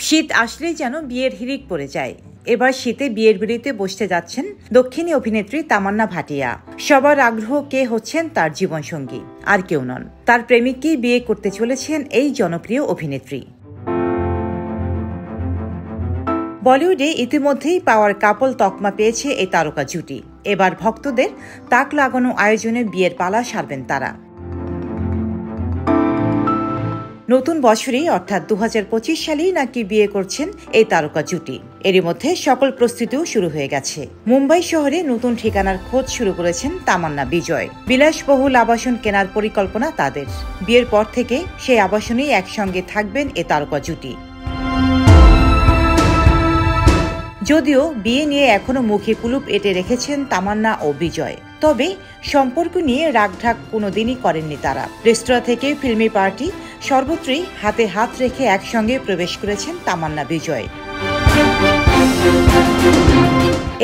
শীত আসলেই যেন বিয়ের হিড়িক পড়ে যায়। এবার শীতে বিয়ের বিড়িতে বসতে যাচ্ছেন দক্ষিণী অভিনেত্রী তামান্না ভাটিয়া। সবার আগ্রহ কে হচ্ছেন তার জীবনসঙ্গী, আর কেউ নন, তার প্রেমিককেই বিয়ে করতে চলেছেন এই জনপ্রিয় অভিনেত্রী। বলিউডে ইতিমধ্যেই পাওয়ার কাপল তকমা পেয়েছে এই তারকা জুটি। এবার ভক্তদের তাক লাগানো আয়োজনে বিয়ের পালা সারবেন তারা। নতুন বছরেই অর্থাৎ 2025 সালেই নাকি বিয়ে করছেন এই তারকা জুটি। এরই মধ্যে সকল প্রস্তুতিও শুরু হয়ে গেছে। মুম্বাই শহরে নতুন ঠিকানার খোঁজ শুরু করেছেন তামান্না বিজয়। বিলাসবহুল আবাসন কেনার পরিকল্পনা তাদের। বিয়ের পর থেকে সেই আবাসনেই একসঙ্গে থাকবেন এ তারকা জুটি। যদিও বিয়ে নিয়ে এখনো মুখে কুলুপ এঁটে রেখেছেন তামান্না ও বিজয়, তবে সম্পর্ক নিয়ে রাগঢাক কোনোদিনই করেননি তারা। রেস্তোরাঁ থেকে ফিল্মি পার্টি, সর্বত্রই হাতে হাত রেখে একসঙ্গে প্রবেশ করেছেন তামান্না বিজয়।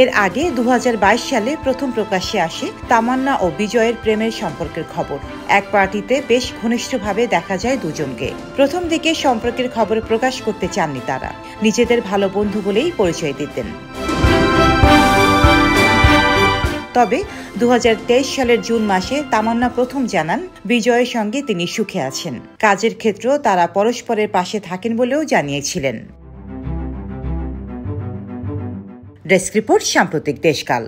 এর আগে 2022 সালে প্রথম প্রকাশ্যে আসে তামান্না ও বিজয়ের প্রেমের সম্পর্কের খবর। এক পার্টিতে বেশ ঘনিষ্ঠভাবে দেখা যায় দুজনকে। প্রথম দিকে সম্পর্কের খবর প্রকাশ করতে চাননি তারা, নিজেদের ভালো বন্ধু বলেই পরিচয় দিতেন। তবে 2023 সালের জুন মাসে তামান্না প্রথম জানান বিজয়ের সঙ্গে তিনি সুখে আছেন। কাজের ক্ষেত্রেও তারা পরস্পরের পাশে থাকেন বলেও জানিয়েছিলেন। ডেস্ক রিপোর্ট, সাম্প্রতিক দেশকাল।